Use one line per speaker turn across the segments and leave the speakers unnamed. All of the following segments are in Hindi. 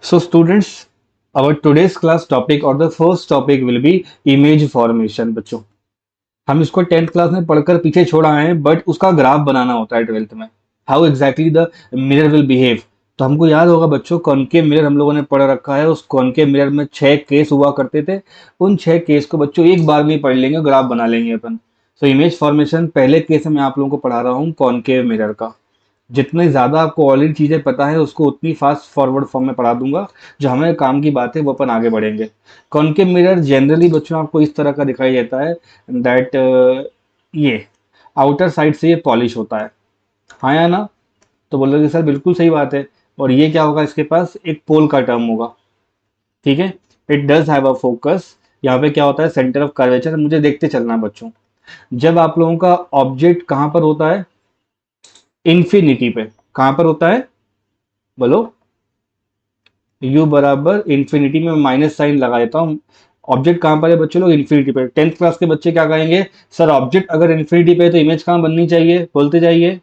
So students, our today's class topic or the first topic will be image formation बच्चों। हम इसको 10th क्लास में पढ़कर पीछे छोड़ आए हैं, बट उसका ग्राफ बनाना होता है 12th में। How exactly the mirror will behave. तो हमको याद होगा बच्चों, कॉनकेव मिरर हम लोगों ने पढ़ रखा है। उस कॉनकेव मिरर में 6 केस हुआ करते थे। उन 6 केस को बच्चों एक बार में ही पढ़ लेंगे, ग्राफ बना लेंगे अपन। सो इमेज फॉर्मेशन पहले केस में आप लोगों को पढ़ा रहा हूँ कॉनकेव मिरर का। जितनी ज़्यादा आपको ऑलरेडी चीज़ें पता है उसको उतनी फास्ट फॉरवर्ड फॉर्म में पढ़ा दूंगा। जो हमें काम की बात है वो अपन आगे बढ़ेंगे। कॉनकेव मिरर जनरली बच्चों आपको इस तरह का दिखाई देता है दैट ये आउटर साइड से ये पॉलिश होता है। हाँ या ना? तो बोल रहे सर बिल्कुल सही बात है। और ये क्या होगा, इसके पास एक पोल का टर्म होगा। ठीक है। It does have a focus. यहाँ पे क्या होता है, सेंटर ऑफ कर्वेचर। मुझे देखते चलना बच्चों। जब आप लोगों का ऑब्जेक्ट कहाँ पर होता है, इन्फिनिटी पे। कहाँ पर होता है बोलो? u बराबर इन्फिनिटी में माइनस साइन लगा देता हूँ। ऑब्जेक्ट कहाँ पर है बच्चे लोग? इन्फिनिटी पे। 10th क्लास के बच्चे क्या कहेंगे, सर ऑब्जेक्ट अगर इन्फिनिटी पे है तो इमेज कहाँ बननी चाहिए? बोलते जाइए।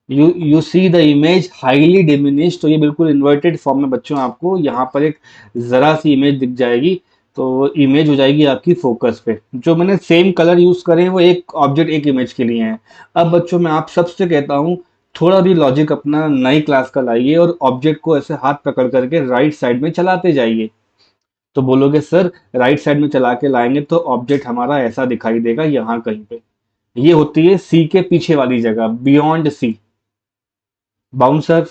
You see the image highly diminish. तो ये बिल्कुल इन्वर्टेड फॉर्म में बच्चों आपको यहाँ पर एक जरा सी इमेज दिख जाएगी। तो इमेज हो जाएगी आपकी फोकस पे। जो मैंने सेम कलर यूज करे हैं वो एक ऑब्जेक्ट एक इमेज के लिए हैं। अब बच्चों मैं आप सबसे कहता हूँ, थोड़ा भी लॉजिक अपना नई क्लास का लाइए और ऑब्जेक्ट को ऐसे हाथ पकड़ करके राइट साइड में चलाते जाइए। तो बोलोगे सर राइट साइड में चला के लाएंगे तो ऑब्जेक्ट हमारा ऐसा दिखाई देगा यहाँ कहीं पे। ये होती है सी के पीछे वाली जगह, बियॉन्ड सी। बाउंसर।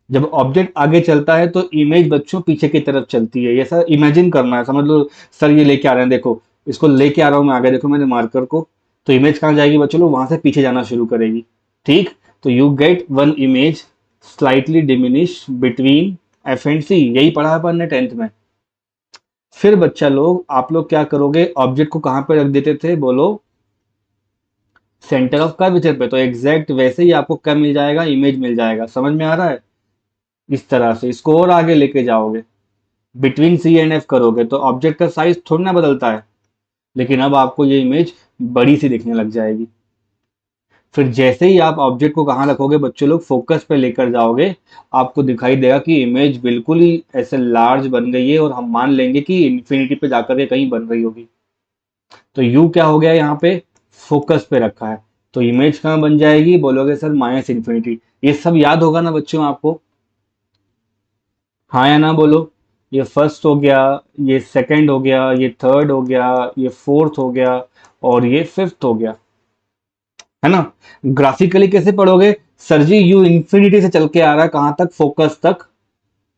जब ऑब्जेक्ट आगे चलता है तो इमेज बच्चों पीछे की तरफ चलती है। ये सर इमेजिन करना है, समझ लो। सर ये लेके आ रहे हैं, देखो इसको लेके आ रहा हूं मैं आगे, देखो मैंने मार्कर को। तो इमेज कहाँ जाएगी बच्चों लोग? वहां से पीछे जाना शुरू करेगी। ठीक। तो you get one image slightly diminish between F and C. यही पढ़ा है अपन ने 10th में। फिर बच्चा लोग आप लोग क्या करोगे, ऑब्जेक्ट को कहाँ पे रख देते थे बोलो? सेंटर ऑफ कर्वेचर पे। तो एग्जैक्ट वैसे ही आपको क्या मिल जाएगा, इमेज मिल जाएगा। समझ में आ रहा है? इस तरह से इसको और आगे लेके जाओगे, बिटवीन सी एंड एफ करोगे तो ऑब्जेक्ट का साइज थोड़ी ना बदलता है, लेकिन अब आपको ये इमेज बड़ी सी दिखने लग जाएगी। फिर जैसे ही आप ऑब्जेक्ट को कहाँ रखोगे बच्चों लोग, फोकस पे लेकर जाओगे, आपको दिखाई देगा कि इमेज बिल्कुल ही ऐसे लार्ज बन गई है और हम मान लेंगे कि इन्फिनिटी पे जाकर के कहीं बन रही होगी। तो यू क्या हो गया यहाँ पे, फोकस पे रखा है। तो इमेज कहाँ बन जाएगी बोलोगे सर? Minus infinity. ये सब याद होगा ना बच्चों आपको? हाँ या ना बोलो? ये फर्स्ट हो गया, ये सेकंड हो गया, ये थर्ड हो गया, ये फोर्थ हो गया और ये फिफ्थ हो गया, है ना? ग्राफिकली कैसे पढ़ोगे? सर जी यू इंफिनिटी से चल के आ रहा है कहाँ तक? फोकस तक।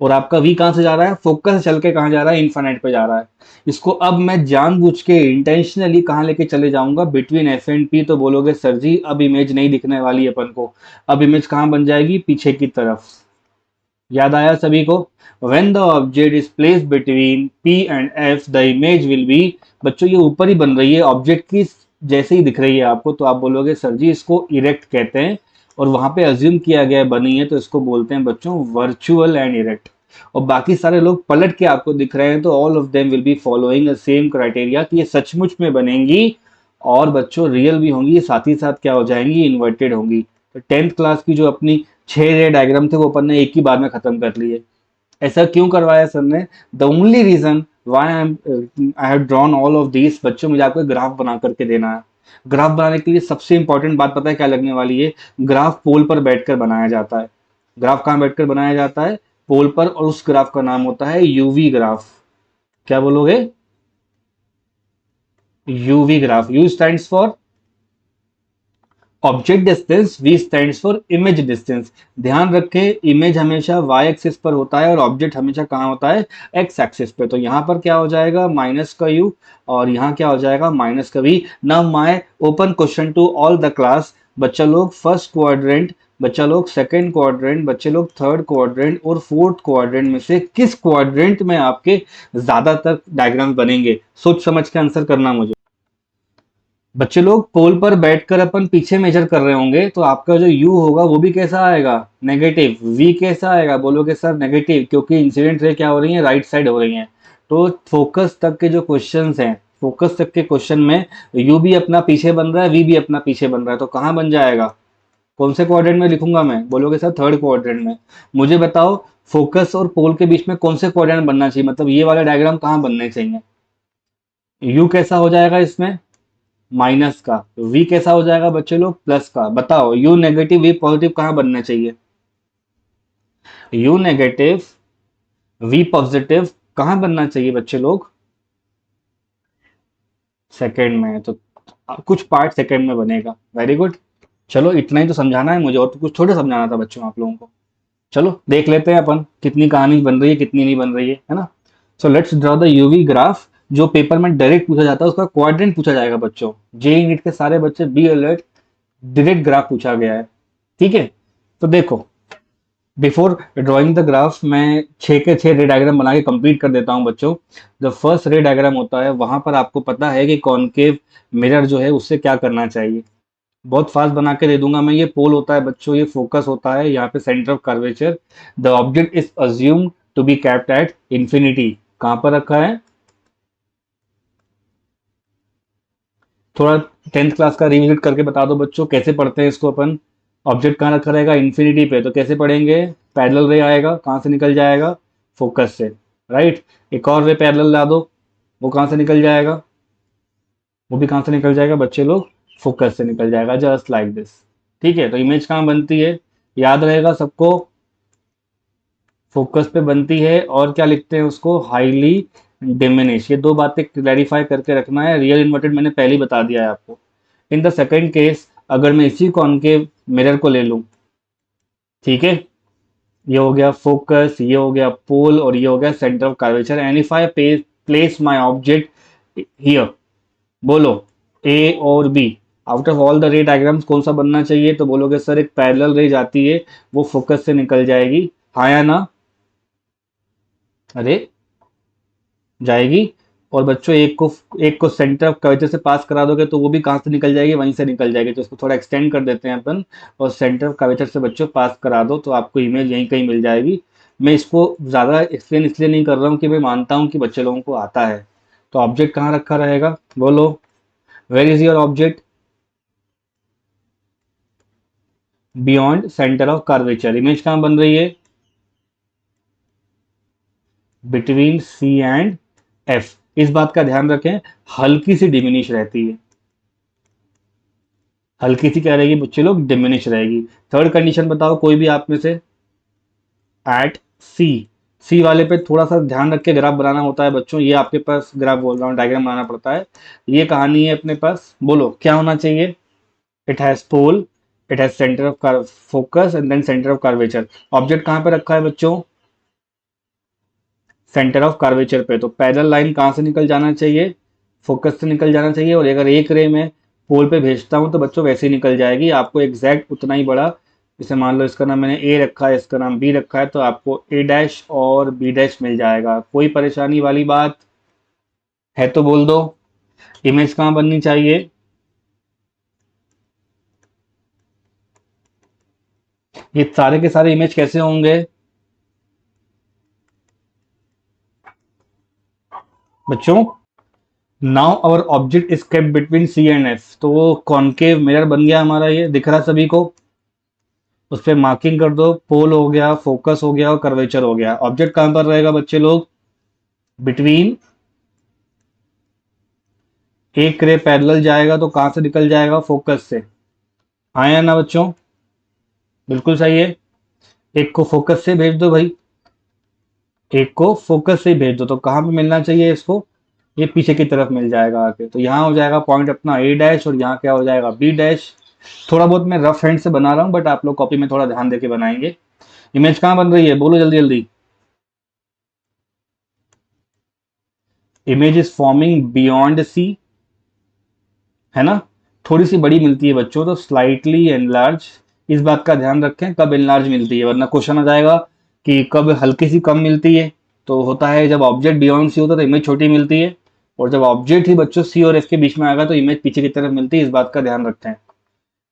और आपका वी कहाँ से जा रहा है? फोकस से चल के कहाँ जा रहा है? इन्फाइनाइट पे जा रहा है। इसको अब मैं जानबूझ के इंटेंशनली कहाँ लेके चले जाऊंगा, बिटवीन एफ एंड पी। तो बोलोगे सर जी अब इमेज नहीं दिखने वाली है अपन को। अब इमेज कहाँ बन जाएगी? पीछे की तरफ। याद आया सभी को? When the object is placed between P and F, the image will be। बच्चों ये ऊपर ही बन रही है ऑब्जेक्ट की, जैसे ही दिख रही है आपको तो आप बोलोगे सर जी इसको इरेक्ट कहते हैं। और वहां पे अज्यूम किया गया बनी है तो इसको बोलते हैं बच्चों वर्चुअल एंड इरेक्ट। और बाकी सारे लोग पलट के आपको दिख रहे हैं तो all of them will be following the same criteria कि ये सचमुच में बनेंगी और बच्चों रियल भी होंगी, साथ ही साथ क्या हो जाएंगी, इन्वर्टेड होंगी। तो 10th क्लास की जो अपनी 6 डायग्राम थे वो अपन ने एक ही बार में खत्म कर लिए। ऐसा क्यों करवाया सर ने? The only reason why I have drawn all of these बच्चों, मुझे आपको ग्राफ बना करके देना है। ग्राफ बनाने के लिए सबसे इंपॉर्टेंट बात पता है क्या लगने वाली है? ग्राफ पोल पर बैठकर बनाया जाता है। ग्राफ कहाँ बैठकर बनाया जाता है? पोल पर। और उस ग्राफ का नाम होता है यूवी ग्राफ। क्या बोलोगे? UV graph. U stands for object distance, V stands for image distance. ध्यान रखें इमेज हमेशा वाई एक्सिस पर होता है और ऑब्जेक्ट हमेशा कहाँ होता है? एक्स एक्सिस पे। तो यहाँ पर क्या हो जाएगा? माइनस का यू। और यहाँ क्या हो जाएगा? माइनस का V. Now my open question to all the class. बच्चा लोग फर्स्ट क्वाड्रेंट, बच्चा लोग सेकंड क्वाड्रेंट, बच्चे लोग थर्ड क्वाड्रेंट और फोर्थ क्वाड्रेंट में से किस क्वाड्रेंट में आपके ज्यादातर डायग्राम बनेंगे? सोच समझ के आंसर करना मुझे। बच्चे लोग पोल पर बैठकर अपन पीछे मेजर कर रहे होंगे तो आपका जो u होगा वो भी कैसा आएगा? नेगेटिव। v कैसा आएगा बोलोगे सर? नेगेटिव, क्योंकि इंसिडेंट रे क्या हो रही है? राइट साइड हो रही है। तो फोकस तक के जो क्वेश्चंस हैं, फोकस तक के क्वेश्चन में u भी अपना पीछे बन रहा है, v भी अपना पीछे बन रहा है, तो कहाँ बन जाएगा? कौन से क्वाड्रेंट में लिखूंगा मैं? बोलोगे सर थर्ड क्वाड्रेंट में। मुझे बताओ फोकस और पोल के बीच में कौन से क्वाड्रेंट बनना चाहिए, मतलब ये वाला डायग्राम कहाँ बनने चाहिए? यू कैसा हो जाएगा इसमें? माइनस का। वी कैसा हो जाएगा बच्चे लोग? प्लस का। बताओ यू नेगेटिव वी पॉजिटिव कहाँ बनना चाहिए? यू नेगेटिव वी पॉजिटिव कहाँ बनना चाहिए बच्चे लोग? सेकंड में। तो कुछ पार्ट सेकंड में बनेगा। Very good. चलो इतना ही तो समझाना है मुझे, और तो कुछ थोड़े समझाना था बच्चों आप लोगों को। चलो देख लेते हैं अपन कितनी कहानी बन रही है कितनी नहीं बन रही है ना। So let's draw the UV graph. जो पेपर में डायरेक्ट पूछा जाता है उसका क्वाड्रेंट पूछा जाएगा बच्चों। जेई नीट के सारे बच्चे बी अलर्ट, डायरेक्ट ग्राफ पूछा गया है। ठीक है। तो देखो, बिफोर ड्राइंग द ग्राफ मैं 6 के 6 रे डायग्राम बना के कंप्लीट कर देता हूँ बच्चों। जो फर्स्ट रे डायग्राम होता है वहां पर आपको पता है कि कॉनकेव मिरर जो है उससे क्या करना चाहिए। बहुत फास्ट बना के दे दूंगा मैं। ये पोल होता है बच्चों, ये फोकस होता है, यहाँ पे centre of curvature. The object is assumed to be kept at infinity. कहाँ पर रखा है? थोड़ा 10th क्लास का रिविजिट करके बता दो बच्चों, कैसे पढ़ते हैं इसको अपन। ऑब्जेक्ट कहाँ रखा रहेगा? इन्फिनिटी पे। तो कैसे पढ़ेंगे? पैरेलल रे आएगा, कहाँ से निकल जाएगा? फोकस से। राइट। एक और रे पैरेलल ला दो, वो कहाँ से निकल जाएगा? वो भी कहाँ से निकल जाएगा बच्चे लोग? फोकस से निकल जाएगा, जस्ट लाइक दिस। ठीक है। तो इमेज कहाँ बनती है? याद रहेगा सबको, फोकस पे बनती है। और क्या लिखते हैं उसको? Highly diminish. ये दो बातें क्लैरिफाई करके रखना है। रियल इन्वर्टेड मैंने पहले ही बता दिया है आपको। इन द सेकंड केस अगर मैं इसी कॉनकेव मिरर को ले लूं, ठीक है, ये हो गया फोकस, ये हो गया पोल, और ये हो गया centre of curvature. And if I place my object here, बोलो ए और B, out of all the ray diagrams कौन सा बनना चाहिए? तो बोलोगे सर एक पैरेलल रे जाती है, वो फोकस से निकल जाएगी। हाँ या ना? अरे जाएगी। और बच्चों एक को सेंटर ऑफ कर्वेचर से पास करा दोगे तो वो भी कहाँ से निकल जाएगी? वहीं से निकल जाएगी। तो इसको थोड़ा एक्सटेंड कर देते हैं अपन, और सेंटर ऑफ कर्वेचर से बच्चों पास करा दो तो आपको इमेज यहीं कहीं मिल जाएगी। मैं इसको ज़्यादा एक्सप्लेन इसलिए नहीं कर रहा हूँ कि मैं मानता हूँ कि बच्चे लोगों को आता है। तो ऑब्जेक्ट कहाँ रखा रहेगा? बोलो, where is your object? Beyond centre of curvature. Image कहाँ बन रही है? Between C and F. इस बात का ध्यान रखें, हल्की सी डिमिनिश रहती है। हल्की सी क्या रहेगी बच्चे लोग? डिमिनिश रहेगी। थर्ड कंडीशन बताओ कोई भी आप में से। एट सी। सी वाले पे थोड़ा सा ध्यान रख के ग्राफ बनाना होता है बच्चों। ये आपके पास ग्राफ बोल रहा हूँ, डायग्राम बनाना पड़ता है। ये कहानी है अपने पास। बोलो क्या होना चाहिए? It has pole, it has centre of focus and then centre of curvature. Object कहाँ पे रखा है बच्चों? सेंटर ऑफ कर्वेचर पे। तो पैरेलल लाइन कहाँ से निकल जाना चाहिए? फोकस से निकल जाना चाहिए। और अगर एक रे में पोल पे भेजता हूँ तो बच्चों वैसे ही निकल जाएगी। आपको एग्जैक्ट उतना ही बड़ा, जैसे मान लो इसका नाम मैंने ए रखा है, इसका नाम बी रखा है, तो आपको ए डैश और बी डैश मिल जाएगा। कोई परेशानी वाली बात है तो बोल दो। इमेज कहाँ बननी चाहिए? ये सारे के सारे इमेज कैसे होंगे बच्चों? Now our object is kept between C and F. तो वो कॉनकेव मिरर बन गया हमारा, ये दिख रहा सभी को। उस पर मार्किंग कर दो, पोल हो गया, फोकस हो गया और कर्वेचर हो गया। ऑब्जेक्ट कहां पर रहेगा बच्चे लोग? बिटवीन। एक रे पैरेलल जाएगा तो कहां से निकल जाएगा? फोकस से। हाँ या ना बच्चों? बिल्कुल सही है। एक को फोकस से भेज दो भाई, एक को फोकस से भेज दो, तो कहां पे मिलना चाहिए इसको? ये पीछे की तरफ मिल जाएगा आके। तो यहाँ हो जाएगा पॉइंट अपना ए डैश, और यहाँ क्या हो जाएगा? B dash. थोड़ा बहुत मैं रफ हैंड से बना रहा हूँ, बट आप लोग कॉपी में थोड़ा ध्यान देके बनाएंगे। इमेज कहाँ बन रही है? बोलो जल्दी जल्दी। Image is forming beyond C, है ना? थोड़ी सी बड़ी मिलती है बच्चों, तो स्लाइटली एनलार्ज। इस बात का ध्यान रखें कब एनलार्ज मिलती है, वरना क्वेश्चन आ जाएगा कि कब हल्की सी कम मिलती है। तो होता है जब ऑब्जेक्ट बियॉन्ड सी होता है तो इमेज छोटी मिलती है, और जब ऑब्जेक्ट ही बच्चों सी और एफ के बीच में आएगा तो इमेज पीछे की तरफ मिलती है। इस बात का ध्यान रखते हैं।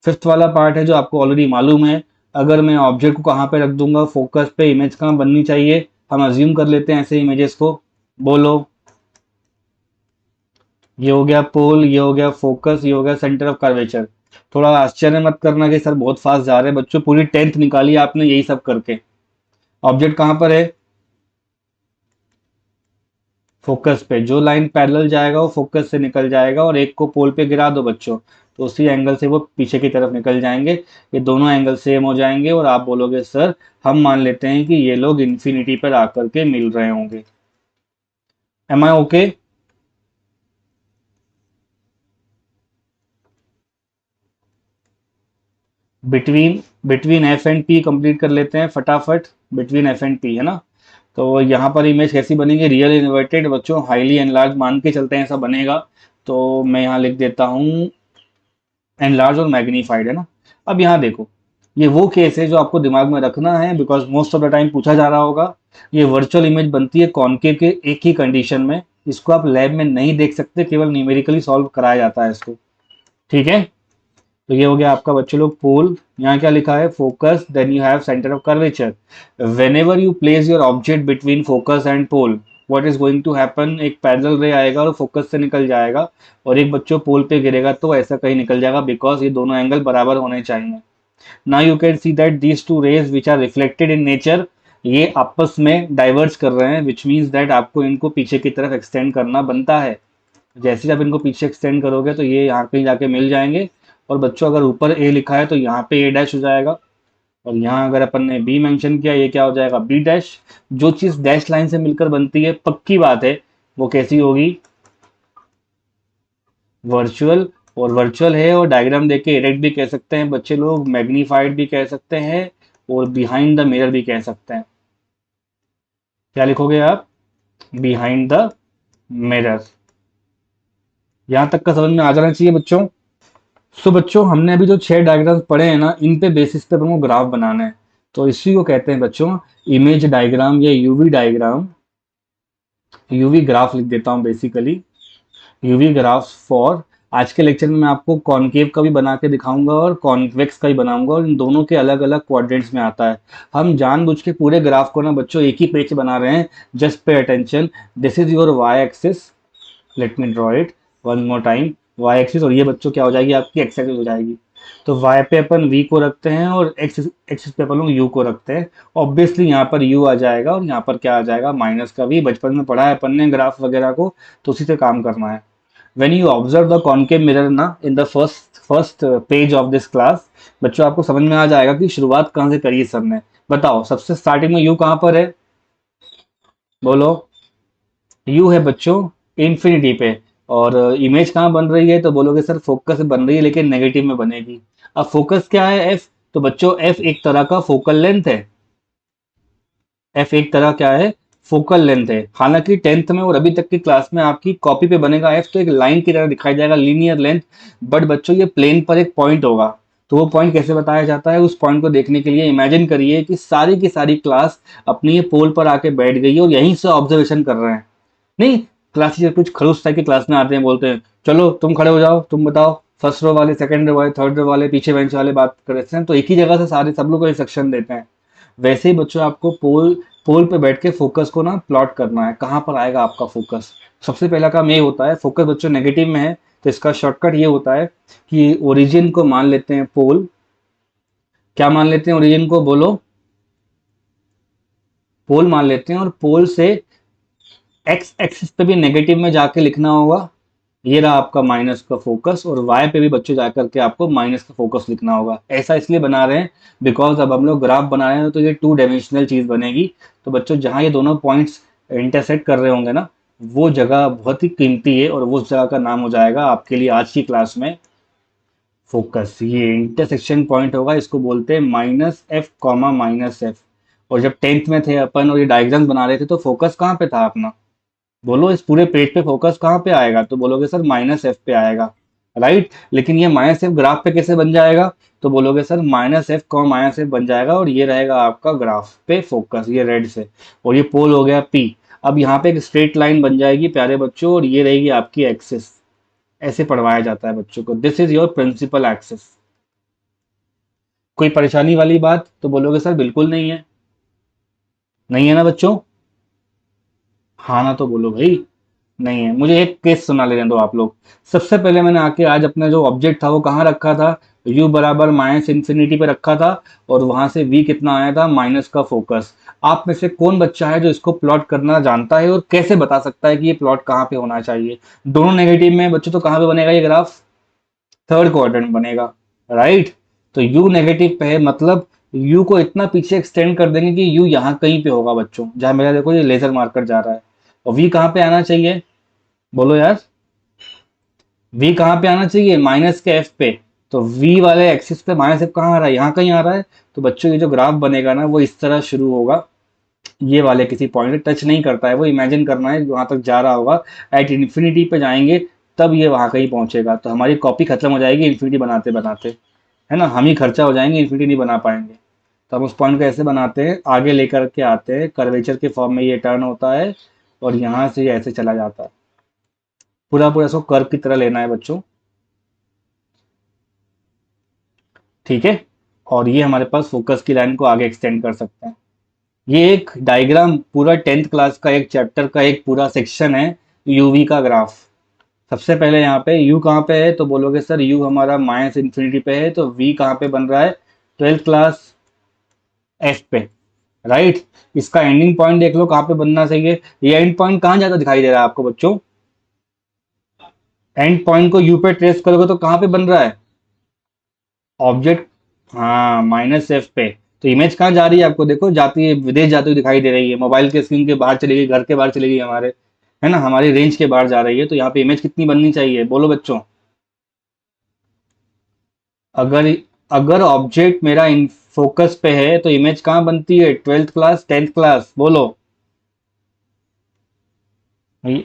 फिफ्थ वाला पार्ट है जो आपको ऑलरेडी मालूम है। अगर मैं ऑब्जेक्ट को कहाँ पे रख दूंगा? फोकस पे। इमेज कहाँ बननी चाहिए? हम अज्यूम कर लेते हैं ऐसे इमेजेस को। बोलो, ये हो गया पोल, ये हो गया फोकस, ये हो गया सेंटर ऑफ कर्वेचर। थोड़ा आश्चर्य मत करना कि सर बहुत फास्ट जा रहे हैं बच्चों, पूरी 10th निकाली आपने यही सब करके। ऑब्जेक्ट कहाँ पर है? फोकस पे। जो लाइन पैरेलल जाएगा वो फोकस से निकल जाएगा, और एक को पोल पे गिरा दो बच्चों, तो उसी एंगल से वो पीछे की तरफ निकल जाएंगे। ये दोनों एंगल सेम हो जाएंगे और आप बोलोगे सर हम मान लेते हैं कि ये लोग इन्फिनिटी पर आकर के मिल रहे होंगे। Am I okay? Between between F and P complete कर लेते हैं फटाफट। बिटवीन एफ एंड पी है ना। तो यहाँ पर इमेज कैसी बनेगी? रियल इन्वर्टेड बच्चों, हाईली एनलार्ज मान के चलते हैं ऐसा बनेगा। तो मैं यहाँ लिख देता हूँ एनलार्ज और मैग्नीफाइड, है ना। अब यहाँ देखो, ये वो केस है जो आपको दिमाग में रखना है, because most of the time पूछा जा रहा होगा। ये वर्चुअल इमेज बनती है कॉनकेव के एक ही कंडीशन में। इसको आप लैब में नहीं देख सकते, केवल न्यूमेरिकली सॉल्व कराया जाता है इसको। ठीक है। तो ये हो गया आपका बच्चों लोग पोल। यहाँ क्या लिखा है? Focus, then you have centre of curvature. Whenever you place your object between focus and pole, what is going to happen? एक पैरेलल रे आएगा और फोकस से निकल जाएगा, और एक बच्चों पोल पे गिरेगा तो ऐसा कहीं निकल जाएगा, बिकॉज ये दोनों एंगल बराबर होने चाहिए। Now you can see that these two rays which are reflected in nature, ये आपस में डाइवर्ज कर रहे हैं, विच मीन्स दैट आपको इनको पीछे की तरफ एक्सटेंड करना बनता है। जैसे ही आप इनको पीछे एक्सटेंड करोगे तो ये यहाँ कहीं जाके मिल जाएंगे। और बच्चों अगर ऊपर ए लिखा है तो यहाँ पे ए डैश हो जाएगा, और यहाँ अगर अपन ने बी मेंशन किया, ये क्या हो जाएगा? B dash. जो चीज डैश लाइन से मिलकर बनती है, पक्की बात है, वो कैसी होगी? वर्चुअल। और वर्चुअल है और डायग्राम देख के इरेक्ट भी कह सकते हैं बच्चे लोग, मैग्नीफाइड भी कह सकते हैं, और बिहाइंड द मिरर भी कह सकते हैं। क्या लिखोगे आप? Behind the mirror. यहां तक का समझ में आ जाना चाहिए बच्चों। सो बच्चों हमने अभी जो 6 डायग्राम्स पढ़े हैं ना, इन पे बेसिस पे हमको ग्राफ बनाना है। तो इसी को कहते हैं बच्चों इमेज डायग्राम या यूवी डायग्राम। यूवी ग्राफ लिख देता हूँ बेसिकली। UV graph for. आज के लेक्चर में मैं आपको कॉनकेव का भी बना के दिखाऊंगा और कॉन्वेक्स का भी बनाऊंगा, और इन दोनों के अलग अलग क्वाड्रेंट्स में आता है। हम जानबूझ के पूरे ग्राफ को ना बच्चों एक ही पेज पे बना रहे हैं। Just pay attention. This is your Y axis. Let me draw it one more time. Y axis, और ये बच्चों क्या हो जाएगी? आपकी एक्स एक्सिस हो जाएगी। तो वाई पे अपन वी को रखते हैं और एक्स एक्सिस पे अपन लोग यू को रखते हैं। ऑब्वियसली यहाँ पर यू आ जाएगा और यहाँ पर क्या आ जाएगा? माइनस का वी। बचपन में पढ़ा है अपन ने ग्राफ वगैरह को, तो उसी से काम करना है। When you observe the concave mirror ना in the first first page of this class, बच्चों आपको समझ में आ जाएगा कि शुरुआत कहाँ से करी है सर ने। बताओ सबसे स्टार्टिंग में यू कहाँ पर है? बोलो। यू है बच्चों इन्फिनिटी पे। और इमेज कहाँ बन रही है? तो बोलोगे सर फोकस से बन रही है, लेकिन नेगेटिव में बनेगी। अब फोकस क्या है? एफ। तो बच्चों एफ एक तरह का फोकल लेंथ है। एफ एक तरह क्या है? फोकल लेंथ है। हालांकि 10th में और अभी तक की क्लास में आपकी कॉपी पे बनेगा एफ तो एक लाइन की तरह दिखाई जाएगा, लीनियर लेंथ। बट बच्चों ये प्लेन पर एक पॉइंट होगा। तो वो पॉइंट कैसे बताया जाता है? उस पॉइंट को देखने के लिए इमेजिन करिए कि सारी की सारी क्लास अपनी ये पोल पर आके बैठ गई है और यहीं से ऑब्जर्वेशन कर रहे हैं। नहीं, क्लास टीचर कुछ खड़ूस टाइप की क्लास में आते हैं, बोलते हैं चलो तुम खड़े हो जाओ, तुम बताओ, फर्स्ट रो वाले, सेकंड रो वाले, थर्ड रो वाले, पीछे बेंच वाले बात करते हैं, तो एक ही जगह से सारे सब लोग को इंस्ट्रक्शन देते हैं। वैसे ही बच्चों आपको पोल पोल पे बैठ के फोकस को ना प्लॉट करना है, कहाँ पर आएगा आपका फोकस। सबसे पहला काम ये होता है, फोकस बच्चों नेगेटिव में है तो इसका शॉर्टकट ये होता है कि ओरिजिन को मान लेते हैं पोल। क्या मान लेते हैं ओरिजिन को? बोलो। पोल मान लेते हैं, और पोल से एक्स एक्सिस पे भी नेगेटिव में जाके लिखना होगा। ये रहा आपका माइनस का फोकस, और वाई पे भी बच्चों जाकर के आपको माइनस का फोकस लिखना होगा। ऐसा इसलिए बना रहे हैं बिकॉज अब हम लोग ग्राफ बना रहे हैं तो ये 2 डायमेंशनल चीज बनेगी। तो बच्चों जहाँ ये दोनों पॉइंट्स इंटरसेक्ट कर रहे होंगे ना, वो जगह बहुत ही कीमती है, और वो उस जगह का नाम हो जाएगा आपके लिए आज की क्लास में फोकस। ये इंटरसेक्शन पॉइंट होगा, इसको बोलते हैं minus F comma minus F. और जब 10th में थे अपन और ये डायग्राम बना रहे थे तो फोकस कहाँ पे था अपना? बोलो इस पूरे पेज पे फोकस कहाँ पे आएगा? तो बोलोगे सर माइनस एफ पे आएगा। राइट। लेकिन ये माइनस एफ ग्राफ पे कैसे बन जाएगा? तो बोलोगे sir minus F comma minus F बन जाएगा, और ये रहेगा आपका ग्राफ पे फोकस, ये रेड से। और ये पोल हो गया पी। अब यहाँ पे एक स्ट्रेट लाइन बन जाएगी प्यारे बच्चों, और ये रहेगी आपकी एक्सिस। ऐसे पढ़वाया जाता है बच्चों को, this is your principal axis. कोई परेशानी वाली बात? तो बोलोगे सर बिल्कुल नहीं है। नहीं है ना बच्चों? हाँ ना तो बोलो भाई। नहीं है। मुझे एक केस सुना लेने दो आप लोग। सबसे पहले मैंने आके आज अपना जो ऑब्जेक्ट था वो कहाँ रखा था, u बराबर माइनस इन्फिनिटी पे रखा था, और वहां से v कितना आया था, माइनस का फोकस। आप में से कौन बच्चा है जो इसको प्लॉट करना जानता है और कैसे बता सकता है कि ये प्लॉट कहाँ पे होना चाहिए? दोनों नेगेटिव में बच्चों, तो कहाँ पे बनेगा ये ग्राफ? थर्ड क्वाड्रेंट बनेगा, राइट। तो u नेगेटिव पे है, मतलब u को इतना पीछे एक्सटेंड कर देंगे कि u यहाँ कहीं पे होगा बच्चों, जहां मेरा देखो ये लेजर मार्कर जा रहा है। और v कहाँ पे आना चाहिए, बोलो यार? v कहाँ पे आना चाहिए, माइनस के f पे। तो v वाले एक्सिस पे माइनस f कहाँ आ रहा है, यहाँ कहीं आ रहा है। तो बच्चों ये जो ग्राफ बनेगा ना वो इस तरह शुरू होगा, ये वाले किसी पॉइंट टच नहीं करता है, वो इमेजिन करना है वहां तक जा रहा होगा। एट इन्फिनिटी पे जाएंगे तब ये वहां कहीं पहुंचेगा, तो हमारी कॉपी खत्म हो जाएगी इन्फिनिटी बनाते बनाते, है ना। हम ही खर्चा हो जाएंगे, इन्फिनिटी नहीं बना पाएंगे। तो हम उस पॉइंट को ऐसे बनाते हैं, आगे लेकर के आते हैं, कर्वेचर के फॉर्म में ये टर्न होता है और यहाँ से ये ऐसे चला जाता है। पूरा पूरा इसको कर्व की तरह लेना है बच्चों, ठीक है। और ये हमारे पास फोकस की लाइन को आगे एक्सटेंड कर सकते हैं। ये एक डायग्राम पूरा 10th क्लास का एक चैप्टर का एक पूरा सेक्शन है, यूवी का ग्राफ। सबसे पहले यहाँ पे u कहाँ पे है, तो बोलोगे सर u हमारा माइनस इन्फिनिटी पे है, तो v कहाँ पे बन रहा है, 12th क्लास f पे, राइट। इसका एंडिंग पॉइंट देख लो कहाँ पे बनना चाहिए। ये एंड पॉइंट कहाँ जाता दिखाई दे रहा है आपको बच्चों? एंड पॉइंट को u पे ट्रेस करोगे तो कहाँ पे बन रहा है ऑब्जेक्ट? हाँ, माइनस एफ पे। तो इमेज कहाँ जा रही है आपको देखो, जाती है विदेश जाती हुई दिखाई दे रही है, मोबाइल के स्क्रीन के बाहर चली गई, घर के बाहर चली गई हमारे, है ना, हमारी रेंज के बाहर जा रही है। तो यहाँ पे इमेज कितनी बननी चाहिए, बोलो बच्चों? अगर अगर ऑब्जेक्ट मेरा इन फोकस पे है तो इमेज कहाँ बनती है, 12th क्लास 10th क्लास, बोलो। ये-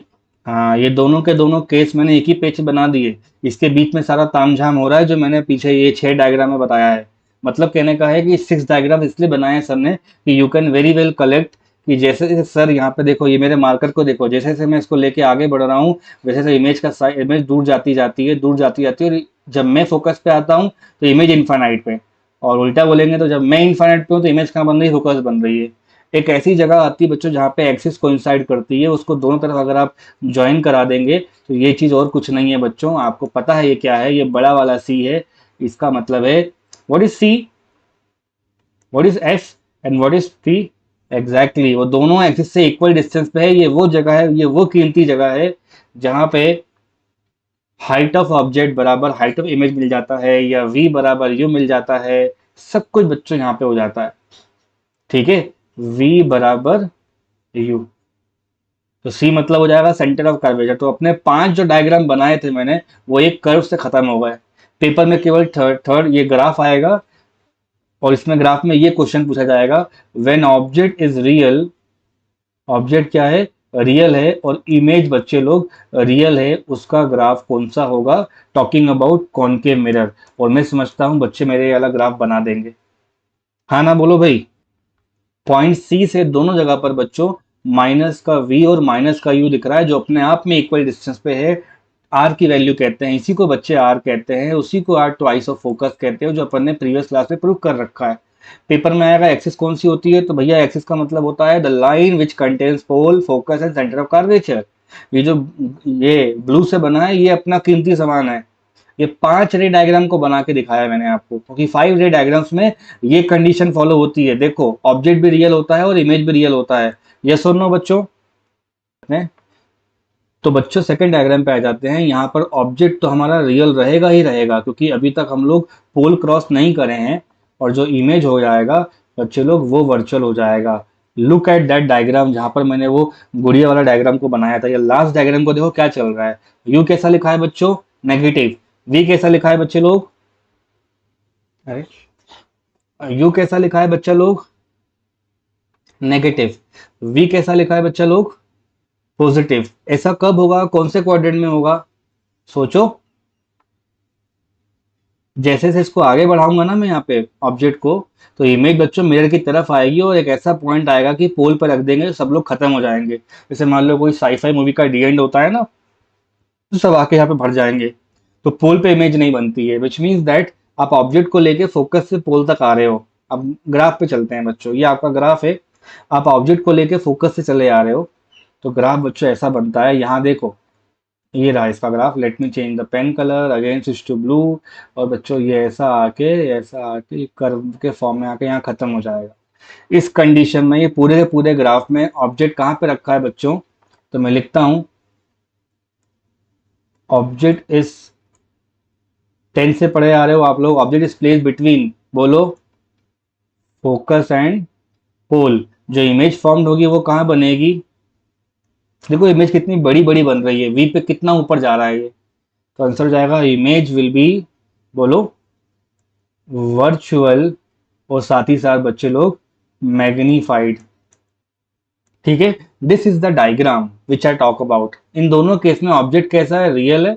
हाँ, ये दोनों के दोनों केस मैंने एक ही पेज पे बना दिए। इसके बीच में सारा तामझाम हो रहा है जो मैंने पीछे ये 6 डायग्राम में बताया है। मतलब कहने का है कि 6 डायग्राम इसलिए बनाए हैं सर ने कि you can very well collect, कि जैसे जैसे सर यहाँ पे देखो, ये मेरे मार्कर को देखो, जैसे जैसे मैं इसको लेके आगे बढ़ रहा हूँ वैसे वैसे इमेज का साइज, इमेज दूर जाती जाती है, दूर जाती जाती है, और जब मैं फोकस पे आता हूँ तो इमेज इनफाइनाइट पे। और उल्टा बोलेंगे तो जब मैं इनफाइनाइट पे हूँ तो इमेज कहाँ बन रही है, फोकस बन रही है। एक ऐसी जगह आती है बच्चों जहाँ पे एक्सिस कोइंसाइड करती है, उसको दोनों तरफ अगर आप ज्वाइन करा देंगे तो ये चीज और कुछ नहीं है बच्चों। आपको पता है ये क्या है, ये बड़ा वाला सी है। इसका मतलब है, what is C, what is F, and what is P. Exactly, वो दोनों एक्सिस से इक्वल डिस्टेंस पे है। ये वो जगह है, ये वो कीमती जगह है जहाँ पे हाइट ऑफ ऑब्जेक्ट बराबर हाइट ऑफ इमेज मिल जाता है, या वी बराबर यू मिल जाता है। सब कुछ बच्चों यहाँ पे हो जाता है, ठीक है। वी बराबर यू, तो सी मतलब हो जाएगा सेंटर ऑफ कर्वेचर। तो अपने 5 जो डायग्राम बनाए थे मैंने, वो एक कर्व से खत्म हो गए। पेपर में केवल थर्ड थर्ड ये ग्राफ आएगा, और इसमें ग्राफ में ये क्वेश्चन पूछा जाएगा, when object is real, object क्या है, रियल है, और इमेज बच्चे लोग रियल है, उसका ग्राफ कौन सा होगा, टॉकिंग अबाउट कॉनकेव मिरर। और मैं समझता हूँ बच्चे मेरे ये वाला ग्राफ बना देंगे, हाँ ना, बोलो भाई। पॉइंट सी से दोनों जगह पर बच्चों माइनस का v और माइनस का u दिख रहा है, जो अपने आप में इक्वल डिस्टेंस पे है। r की वैल्यू कहते हैं, इसी को बच्चे r कहते हैं, उसी को r ट्वाइस ऑफ फोकस कहते हैं, जो अपन ने प्रीवियस क्लास में प्रूव कर रखा है। पेपर में आएगा एक्सिस कौन सी होती है, तो भैया एक्सिस का मतलब होता है the line which contains pole, focus and centre of curvature. ये जो ये ब्लू से बना है ये अपना कीमती सामान है। ये 5 रे डायग्राम को बना के दिखाया मैंने आपको, क्योंकि 5 रे डायग्राम्स में ये कंडीशन फॉलो होती है। देखो, ऑब्जेक्ट भी रियल होता है और इमेज भी रियल होता है, यस और नो बच्चों? है? तो बच्चों सेकंड डायग्राम पे आ जाते हैं। यहाँ पर ऑब्जेक्ट तो हमारा रियल रहेगा ही रहेगा, क्योंकि अभी तक हम लोग पोल क्रॉस नहीं करे हैं, और जो इमेज हो जाएगा बच्चे लोग वो वर्चुअल हो जाएगा। लुक एट दैट डायग्राम, जहां पर मैंने वो गुड़िया वाला डायग्राम को बनाया था। ये लास्ट डायग्राम को देखो क्या चल रहा है। यू कैसा लिखा है बच्चों, नेगेटिव। वी कैसा लिखा है बच्चे लोग, अरे यू कैसा लिखा है बच्चा लोग, नेगेटिव। वी कैसा लिखा है बच्चा लोग, पॉजिटिव। ऐसा कब होगा, कौन से क्वाड्रेंट में होगा, सोचो। जैसे जैसे इसको आगे बढ़ाऊंगा ना मैं यहाँ पे ऑब्जेक्ट को, तो इमेज बच्चों मिरर की तरफ आएगी, और एक ऐसा पॉइंट आएगा कि पोल पर रख देंगे, सब लोग खत्म हो जाएंगे। जैसे मान लो कोई साईफाई मूवी का डी एंड होता है ना, तो सब आके यहाँ पे भर जाएंगे, तो पोल पे इमेज नहीं बनती है। विच मीन्स दैट आप ऑब्जेक्ट को लेके फोकस से पोल तक आ रहे हो। अब ग्राफ पे चलते हैं बच्चों, ये आपका ग्राफ है। आप ऑब्जेक्ट को लेके फोकस से चले आ रहे हो, तो ग्राफ बच्चों ऐसा बनता है, यहाँ देखो ये रहा इसका graph. Let me change the pen colour again switch to blue. और बच्चों ये ऐसा आके कर्व के फॉर्म में आके यहाँ खत्म हो जाएगा। इस कंडीशन में ये पूरे के पूरे ग्राफ में ऑब्जेक्ट कहाँ पे रखा है बच्चों, तो मैं लिखता हूँ ऑब्जेक्ट इज, 10 से पढ़े आ रहे हो आप लोग, ऑब्जेक्ट इज प्लेस बिटवीन, बोलो, फोकस एंड पोल। जो इमेज फॉर्म्ड होगी वो कहाँ बनेगी, देखो इमेज कितनी बड़ी बड़ी बन रही है, वी पे कितना ऊपर जा रहा है ये। तो आंसर हो जाएगा इमेज विल बी, बोलो, वर्चुअल, और साथ ही साथ बच्चे लोग मैग्नीफाइड। ठीक है, this is the diagram which I talk about. इन दोनों केस में ऑब्जेक्ट कैसा है, रियल है,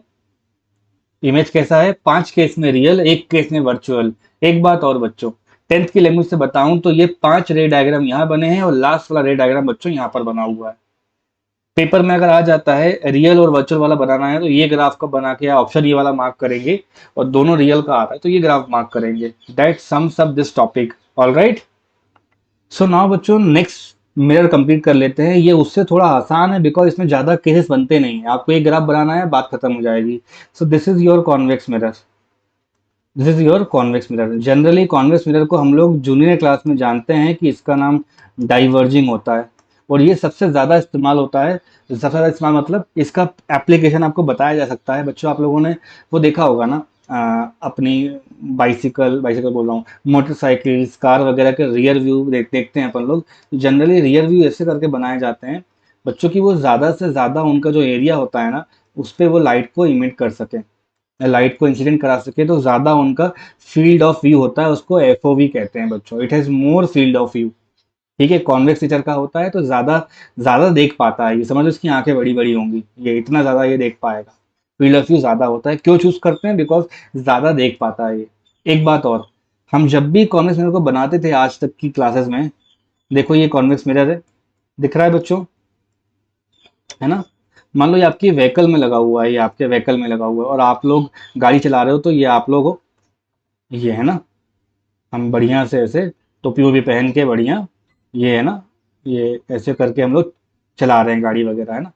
इमेज कैसा है, 5 केस में रियल, एक केस में वर्चुअल। एक बात और बच्चों, 10th की लैंग्वेज से बताऊं तो ये 5 रे डायग्राम यहाँ बने हैं और लास्ट वाला रे डायग्राम बच्चों यहाँ पर बना हुआ है। पेपर में अगर आ जाता है रियल और वर्चुअल वाला बनाना है तो ये ग्राफ का बना के ऑप्शन ये वाला मार्क करेंगे, और दोनों रियल का आ रहा है तो ये ग्राफ मार्क करेंगे। That sums up this topic. All right, so now बच्चों नेक्स्ट मिरर कंप्लीट कर लेते हैं। ये उससे थोड़ा आसान है बिकॉज इसमें ज्यादा केसेस बनते नहीं है, आपको एक ग्राफ बनाना है, बात खत्म हो जाएगी। So this is your convex mirror, this is your convex mirror. Generally convex mirror को हम लोग जूनियर क्लास में जानते हैं कि इसका नाम डाइवर्जिंग होता है, और ये सबसे ज़्यादा इस्तेमाल होता है। सबसे ज़्यादा इस्तेमाल मतलब इसका एप्लीकेशन आपको बताया जा सकता है बच्चों, आप लोगों ने वो देखा होगा ना, अपनी बाइसिकल बाइसिकल बोल रहा हूँ, मोटरसाइकिल्स कार वगैरह के रियर व्यू देखते हैं अपन लोग। जनरली रियर व्यू ऐसे करके बनाए जाते हैं बच्चों की वो ज़्यादा से ज़्यादा उनका जो एरिया होता है ना, उस पर वो लाइट को इमिट कर सके, लाइट को इंसिडेंट करा सके, तो ज़्यादा उनका फील्ड ऑफ व्यू होता है, उसको एफओवी कहते हैं बच्चों, it has more field of view. ठीक है, कॉन्वेक्स नेचर का होता है तो ज़्यादा ज़्यादा देख पाता है, ये समझ लो इसकी आंखें बड़ी बड़ी होंगी, ये इतना ज़्यादा ये देख पाएगा, फील्ड ऑफ व्यू ज़्यादा होता है। क्यों चूज करते हैं, बिकॉज ज़्यादा देख पाता है ये। एक बात और, हम जब भी कॉन्वेक्स मिरर को बनाते थे आज तक की क्लासेस में, देखो ये कॉन्वेक्स मिरर है, दिख रहा है बच्चों, है ना। मान लो ये आपकी व्हीकल में लगा हुआ है, ये आपके व्हीकल में लगा हुआ है और आप लोग गाड़ी चला रहे हो, तो ये आप लोग हो, ये है ना, हम बढ़िया से ऐसे टोपी वोपी पहन के बढ़िया, ये है ना, ये ऐसे करके हम लोग चला रहे हैं गाड़ी वगैरह, है ना।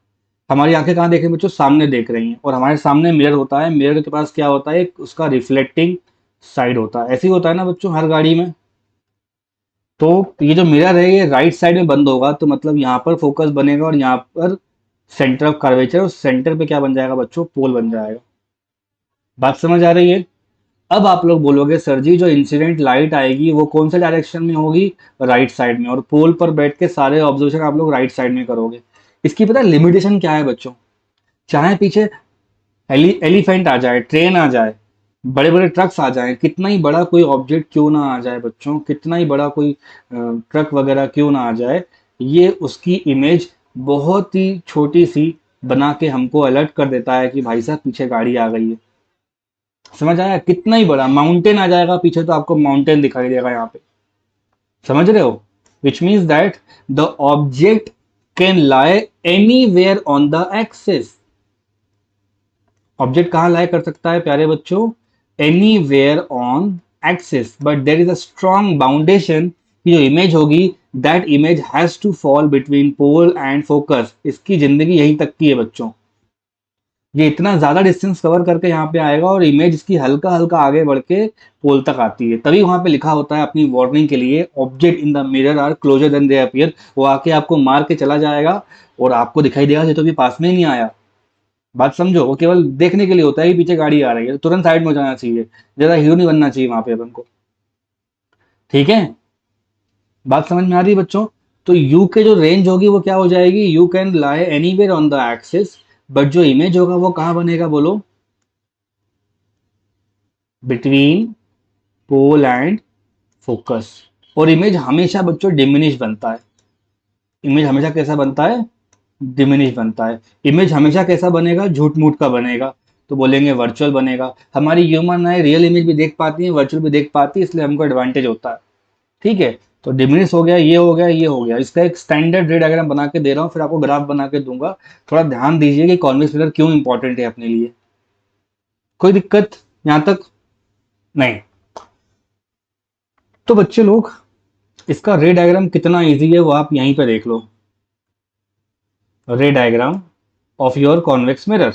हमारी आंखें कहाँ देख रही हैं बच्चों, सामने देख रही हैं, और हमारे सामने मिरर होता है, मिरर के पास क्या होता है, एक उसका रिफ्लेक्टिंग साइड होता है, ऐसे ही होता है ना बच्चों हर गाड़ी में। तो ये जो मिरर है ये राइट साइड में बंद होगा, तो मतलब यहाँ पर फोकस बनेगा और यहाँ पर सेंटर ऑफ कर्वेचर, और सेंटर पे क्या बन जाएगा बच्चों, पोल बन जाएगा। बात समझ आ रही है। अब आप लोग बोलोगे सर जी जो इंसिडेंट लाइट आएगी वो कौन से डायरेक्शन में होगी, राइट साइड में, और पोल पर बैठ के सारे ऑब्जर्वेशन आप लोग राइट साइड में करोगे। इसकी पता है लिमिटेशन क्या है बच्चों, चाहे पीछे एलिफेंट आ जाए, ट्रेन आ जाए, बड़े बड़े ट्रक्स आ जाएं, कितना ही बड़ा कोई ऑब्जेक्ट क्यों ना आ जाए बच्चों, कितना ही बड़ा कोई ट्रक वगैरह क्यों ना आ जाए, ये उसकी इमेज बहुत ही छोटी सी बना के हमको अलर्ट कर देता है कि भाई साहब पीछे गाड़ी आ गई है। समझ आया, कितना ही बड़ा माउंटेन आ जाएगा पीछे तो आपको माउंटेन दिखाई देगा यहाँ पे, समझ रहे हो। Which means that the object can lie anywhere on the axis. Object कहाँ लाई कर सकता है प्यारे बच्चों, anywhere on axis, but there is a strong boundation की जो इमेज होगी, that image has to fall between pole and focus. इसकी जिंदगी यहीं तक की है बच्चों, ये इतना ज्यादा डिस्टेंस कवर करके यहाँ पे आएगा और इमेज इसकी हल्का हल्का आगे बढ़ के पोल तक आती है, तभी वहां पे लिखा होता है अपनी वार्निंग के लिए, object in the mirror are closer than they appear. वो आके आपको मार के चला जाएगा और आपको दिखाई देगा ये तो भी पास में ही नहीं आया। बात समझो, वो केवल देखने के लिए होता है कि पीछे गाड़ी आ रही है, तो तुरंत साइड में हो जाना चाहिए, ज्यादा हीरो नहीं बनना चाहिए वहां पे अपन को। ठीक है, बात समझ में आ रही है बच्चों। तो यू के जो रेंज होगी वो क्या हो जाएगी, you can lie anywhere on the axis, but जो इमेज होगा वो कहाँ बनेगा बोलो, बिटवीन पोल एंड फोकस। और इमेज हमेशा बच्चों डिमिनिश बनता है, इमेज हमेशा कैसा बनता है, डिमिनिश बनता है। इमेज हमेशा कैसा बनेगा, झूठ मूठ का बनेगा, तो बोलेंगे वर्चुअल बनेगा। हमारी ह्यूमन आई रियल इमेज भी देख पाती है, वर्चुअल भी देख पाती है, इसलिए हमको एडवांटेज होता है। ठीक है, तो डिमिनिश हो गया, ये हो गया, ये हो गया। इसका एक स्टैंडर्ड रे डायग्राम बना के दे रहा हूँ, फिर आपको ग्राफ बना के दूंगा। थोड़ा ध्यान दीजिए कि कॉन्वेक्स मिरर क्यों इंपॉर्टेंट है अपने लिए। कोई दिक्कत यहाँ तक नहीं। तो बच्चे लोग इसका रे डायग्राम कितना इजी है वो आप यहीं पे देख लो। Ray diagram of your convex mirror.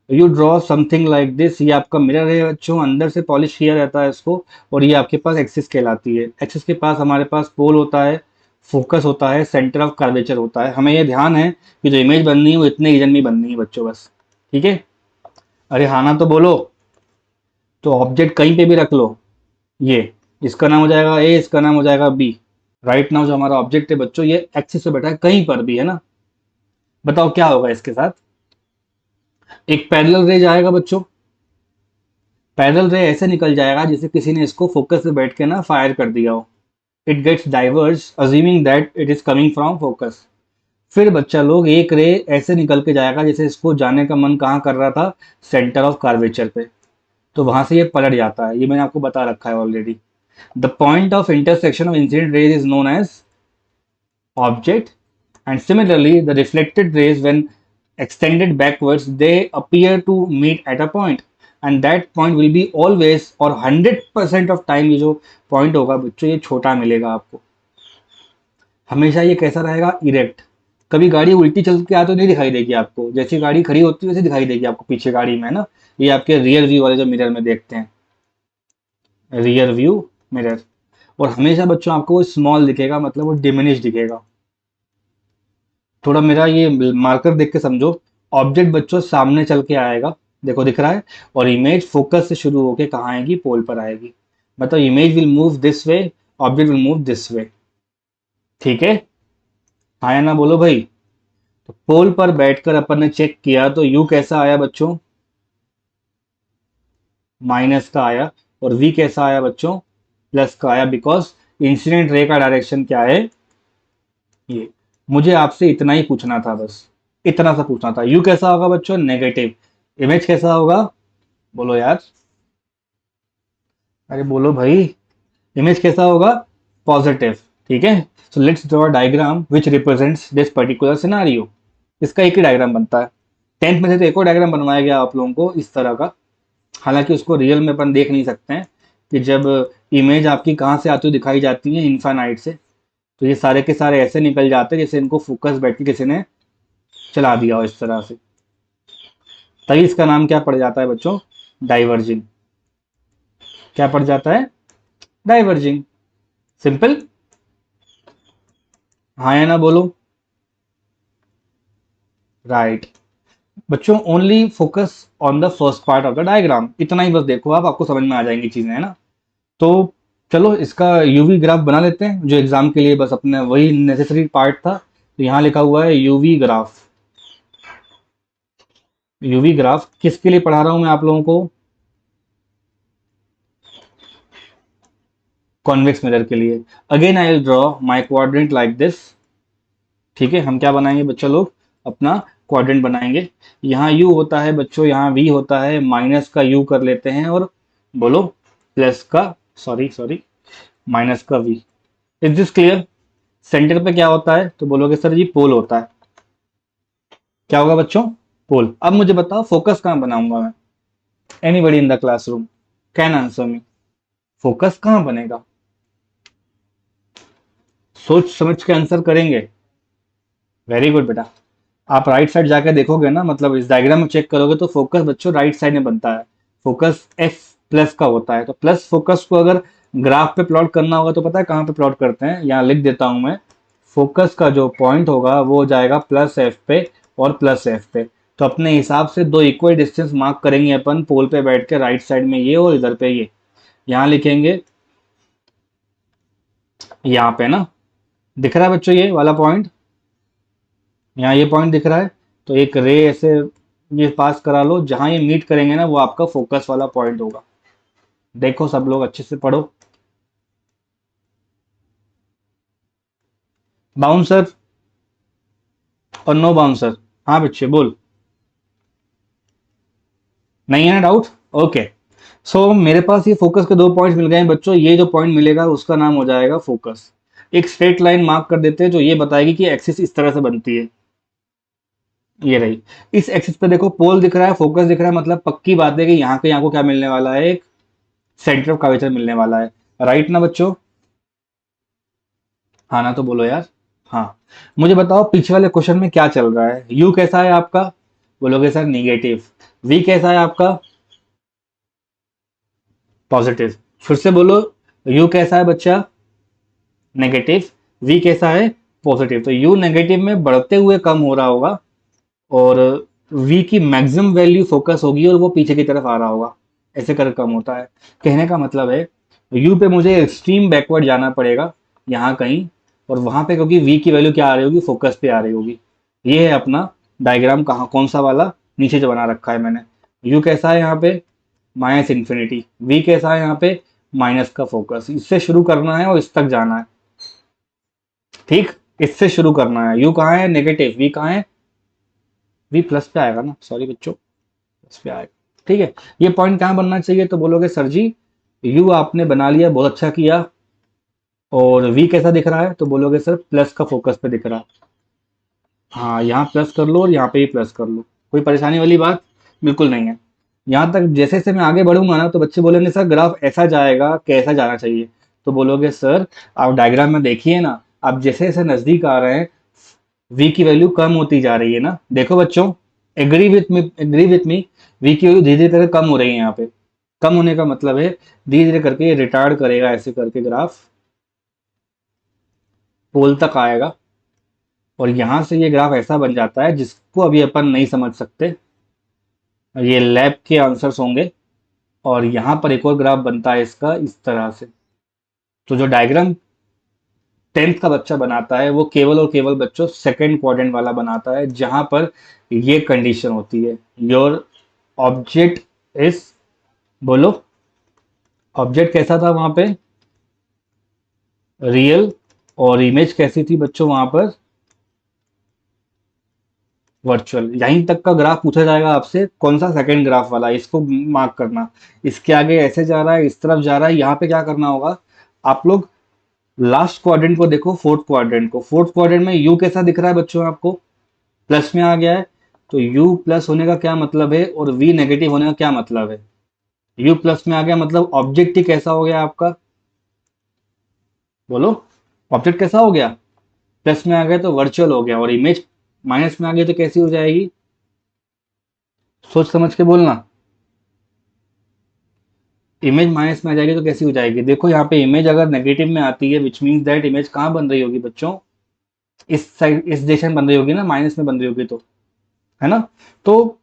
You draw something like this. ये आपका मिरर है बच्चों, अंदर से पॉलिश किया रहता है इसको, और ये आपके पास एक्सिस कहलाती है। एक्सिस के पास हमारे पास पोल होता है, फोकस होता है, सेंटर ऑफ कर्वेचर होता है। हमें ये ध्यान है कि जो इमेज बननी है वो इतने रीजन में बननी है बच्चों, बस। ठीक है, अरे हाँ ना तो बोलो। तो ऑब्जेक्ट कहीं पे भी रख लो, ये इसका नाम हो जाएगा ए, इसका नाम हो जाएगा बी। राइट नाउ जो हमारा ऑब्जेक्ट है बच्चों, ये एक्सिस पे बैठा है, कहीं पर भी है ना। बताओ क्या होगा इसके साथ। एक पैरेलल रे जाएगा बच्चों, पैरेलल रे ऐसे निकल जाएगा जैसे किसी ने इसको फोकस से बैठ के ना फायर कर दिया हो। It gets diverge assuming that it is coming from focus. फिर बच्चा लोग एक रे ऐसे निकल के जाएगा जैसे इसको जाने का मन कहाँ कर रहा था, सेंटर ऑफ कार्वेचर पे। तो वहां से ये पलट जाता है, ये मैंने आपको बता रखा है already. The point of intersection of incident rays is known as object, and similarly the reflected rays when extended backwards they appear to meet at a point, and that point will be always or 100% of time ये जो point होगा बच्चों ये छोटा मिलेगा आपको। हमेशा ये कैसा रहेगा, इरेक्ट। कभी गाड़ी उल्टी चल के आ तो नहीं दिखाई देगी आपको, जैसी गाड़ी खड़ी होती है वैसे दिखाई देगी आपको पीछे गाड़ी में, है ना। ये आपके रियर व्यू वाले जो मिरर में देखते हैं, रियर व्यू मिरर। और हमेशा बच्चों आपको वो स्मॉल दिखेगा, मतलब वो डिमिनिश दिखेगा। थोड़ा मेरा ये मार्कर देख के समझो। ऑब्जेक्ट बच्चों सामने चल के आएगा, देखो दिख रहा है, और इमेज फोकस से शुरू होके कहाँ आएगी, पोल पर आएगी। मतलब image will move this way, object will move this way. ठीक है, हाँ या ना बोलो भाई। तो पोल पर बैठकर अपन ने चेक किया तो यू कैसा आया बच्चों, माइनस का आया। और वी कैसा आया बच्चों, प्लस का आया, बिकॉज इंसिडेंट रे का डायरेक्शन क्या है, ये। मुझे आपसे इतना ही पूछना था, बस इतना सा पूछना था। यू कैसा होगा बच्चों, नेगेटिव। इमेज कैसा होगा, बोलो यार, अरे बोलो भाई। इमेज कैसा होगा, पॉजिटिव। ठीक है, so let's draw diagram which represents this particular scenario. इसका एक ही डायग्राम बनता है। 10th में से तो एक और डायग्राम बनवाया गया आप लोगों को इस तरह का। हालांकि उसको रियल में अपन देख नहीं सकते हैं कि जब इमेज आपकी कहाँ से आती हुई दिखाई जाती है, इन्फानाइट से, तो ये सारे के सारे ऐसे निकल जाते हैं जैसे इनको फोकस बैठ के किसी ने चला दिया हो इस तरह से। तभी इसका नाम क्या पड़ जाता है बच्चों, डाइवर्जिंग। क्या पड़ जाता है, डाइवर्जिंग। सिंपल, हाँ या ना बोलो। राइट बच्चों, only focus on the first part of the diagram, इतना ही बस देखो आप, आपको समझ में आ जाएंगी चीजें, है ना। तो चलो इसका यूवी ग्राफ बना लेते हैं, जो एग्जाम के लिए बस अपने वही नेसेसरी पार्ट था। तो यहाँ लिखा हुआ है यूवी ग्राफ। यूवी ग्राफ किसके लिए पढ़ा रहा हूं मैं आप लोगों को, कॉन्वेक्स मिरर के लिए। Again I will draw my quadrant like this. ठीक है, हम क्या बनाएंगे बच्चों लोग, अपना क्वाड्रेंट बनाएंगे। यहाँ यू होता है बच्चों, यहाँ वी होता है, माइनस का यू कर लेते हैं, और बोलो प्लस का, सॉरी सॉरी, माइनस का V. Is this clear. Centre पे क्या होता है, तो बोलोगे सर जी पोल होता है। क्या होगा बच्चों, पोल। अब मुझे बताओ फोकस कहाँ बनाऊंगा मैं, anybody in the classroom can answer me, focus कहाँ बनेगा। सोच समझ के आंसर करेंगे। वेरी गुड बेटा। आप राइट साइड जाके देखोगे ना, मतलब इस डायग्राम में चेक करोगे तो फोकस बच्चों राइट साइड में बनता है। फोकस एफ प्लस का होता है। तो प्लस फोकस को अगर ग्राफ पे प्लॉट करना होगा तो पता है कहाँ पे प्लॉट करते हैं, यहाँ लिख देता हूं मैं। फोकस का जो पॉइंट होगा वो हो जाएगा प्लस एफ पे और प्लस एफ पे। तो अपने हिसाब से दो इक्वल डिस्टेंस मार्क करेंगे अपन पोल पे बैठ के, राइट साइड में ये और इधर पे ये। यहाँ लिखेंगे, यहाँ पे ना, दिख रहा है बच्चों ये वाला पॉइंट, यहाँ ये पॉइंट दिख रहा है। तो एक रे ऐसे ये पास करा लो, जहां ये मीट करेंगे ना वो आपका फोकस वाला पॉइंट होगा। देखो सब लोग अच्छे से पढ़ो। बाउंसर और नो बाउंसर, हाँ बच्चे बोल, नहीं है ना डाउट। ओके, सो मेरे पास ये फोकस के दो पॉइंट्स मिल गए हैं बच्चों। ये जो पॉइंट मिलेगा उसका नाम हो जाएगा फोकस। एक स्ट्रेट लाइन मार्क कर देते हैं जो ये बताएगी कि एक्सिस इस तरह से बनती है, ये रही। इस एक्सिस पे देखो पोल दिख रहा है, फोकस दिख रहा है, मतलब पक्की बात है कि यहाँ के यहाँ को क्या मिलने वाला है, एक सेंटर ऑफ कर्वेचर मिलने वाला है। राइट ना बच्चों, हाँ ना तो बोलो यार। हाँ, मुझे बताओ पीछे वाले क्वेश्चन में क्या चल रहा है। यू कैसा है आपका, बोलोगे सर निगेटिव। वी कैसा है आपका, पॉजिटिव। फिर से बोलो, यू कैसा है बच्चा, नेगेटिव। वी कैसा है, पॉजिटिव। तो यू नेगेटिव में बढ़ते हुए कम हो रहा होगा, और वी की मैक्सिमम वैल्यू फोकस होगी और वो पीछे की तरफ आ रहा होगा, ऐसे कर कम होता है। कहने का मतलब है यू पे मुझे एक्सट्रीम बैकवर्ड जाना पड़ेगा यहाँ कहीं, और वहां पे क्योंकि वी की वैल्यू क्या आ रही होगी, फोकस पे आ रही होगी। ये है अपना डायग्राम, कहाँ कौन सा वाला, नीचे जो बना रखा है मैंने। यू कैसा है यहाँ पे, माइनस इन्फिनिटी। वी कैसा है यहाँ पे, माइनस का फोकस। इससे शुरू करना है और इस तक जाना है, ठीक। इससे शुरू करना है। यू कहाँ है, नेगेटिव। वी कहाँ है, वी प्लस पे आएगा ना, सॉरी बच्चों, प्लस पे आएगा। ठीक है, ये पॉइंट कहाँ बनना चाहिए, तो बोलोगे सर जी यू आपने बना लिया, बहुत अच्छा किया। और वी कैसा दिख रहा है, तो बोलोगे सर प्लस का फोकस पे दिख रहा है। हाँ, यहाँ प्लस कर लो और यहाँ पे भी प्लस कर लो, कोई परेशानी वाली बात बिल्कुल नहीं है। यहाँ तक जैसे जैसे मैं आगे बढ़ूंगा ना, तो बच्चे बोलेंगे सर ग्राफ ऐसा जाएगा, कैसा जाना चाहिए। तो बोलोगे सर आप डायग्राम में देखिए ना, आप जैसे जैसे नजदीक आ रहे हैं, वी की वैल्यू कम होती जा रही है ना। देखो बच्चों, एग्री विथ मी, वी की वैल्यू धीरे धीरे करके कम हो रही है यहाँ पे। कम होने का मतलब है धीरे धीरे करके ये रिटार्ड करेगा, ऐसे करके ग्राफ पोल तक आएगा, और यहाँ से ये ग्राफ ऐसा बन जाता है जिसको अभी अपन नहीं समझ सकते, ये लैब के आंसर्स होंगे। और यहाँ पर एक और ग्राफ बनता है इसका इस तरह से। तो जो डायग्राम 10th का बच्चा बनाता है वो केवल और केवल बच्चों सेकंड क्वाड्रेंट वाला बनाता है, जहां पर ये कंडीशन होती है, योर ऑब्जेक्ट इज, बोलो ऑब्जेक्ट कैसा था वहां पे, रियल। और इमेज कैसी थी बच्चों वहां पर, वर्चुअल। यहीं तक का ग्राफ पूछा जाएगा आपसे, कौन सा सेकंड ग्राफ वाला, इसको मार्क करना। इसके आगे ऐसे जा रहा है, इस तरफ जा रहा है, यहाँ पे क्या करना होगा आप लोग, लास्ट क्वाड्रेंट को देखो, फोर्थ क्वाड्रेंट को। फोर्थ क्वाड्रेंट में यू कैसा दिख रहा है बच्चों आपको, प्लस में आ गया है। तो यू प्लस होने का क्या मतलब है, और वी नेगेटिव होने का क्या मतलब है। यू प्लस में आ गया मतलब ऑब्जेक्ट ही कैसा हो गया आपका, बोलो ऑब्जेक्ट कैसा हो गया, प्लस में आ गया तो वर्चुअल हो गया। और इमेज माइनस में आ गई तो कैसी हो जाएगी, सोच समझ के बोलना। इमेज माइनस में आ जाएगी तो कैसी हो जाएगी, देखो यहाँ पे इमेज अगर नेगेटिव में आती है, विच मीन्स दैट इमेज कहाँ बन रही होगी बच्चों, इस साइड, इस डायरेक्शन बन रही होगी ना, माइनस में बन रही होगी तो, है ना। तो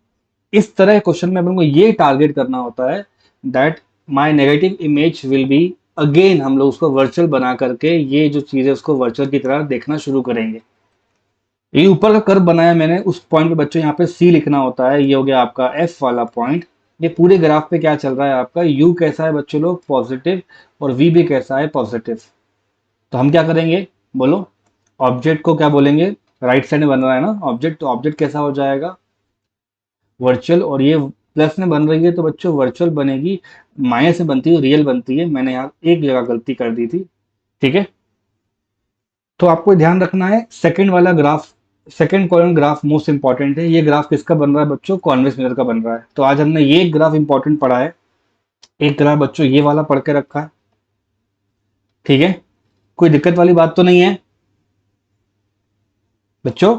इस तरह क्वेश्चन में अपन को ये टारगेट करना होता है that my negative image will B, again हम लोग उसको वर्चुअल बना करके ये जो चीज है उसको वर्चुअल की तरह देखना शुरू करेंगे। ये ऊपर का कर्व बनाया मैंने, उस पॉइंट पे बच्चों यहाँ पे सी लिखना होता है, ये हो गया आपका एफ वाला पॉइंट। ये पूरे ग्राफ पे क्या चल रहा है आपका, यू कैसा है बच्चों लोग, पॉजिटिव, और वी भी कैसा है, पॉजिटिव। तो हम क्या करेंगे, बोलो ऑब्जेक्ट को क्या बोलेंगे, राइट साइड में बन रहा है ना ऑब्जेक्ट, तो ऑब्जेक्ट कैसा हो जाएगा, वर्चुअल। और ये प्लस में बन रही है तो बच्चों वर्चुअल बनेगी, माइनस में बनती है रियल बनती है। मैंने यहाँ एक जगह गलती कर दी थी, ठीक है। तो आपको ध्यान रखना है सेकंड वाला graph, second column graph most important है। ये ग्राफ किसका बन रहा है बच्चों, कॉन्वेक्स मिरर का बन रहा है। तो आज हमने ये ग्राफ इंपॉर्टेंट पढ़ा है, एक ग्राफ बच्चों ये वाला पढ़ के रखा है, ठीक है। कोई दिक्कत वाली बात तो नहीं है बच्चों।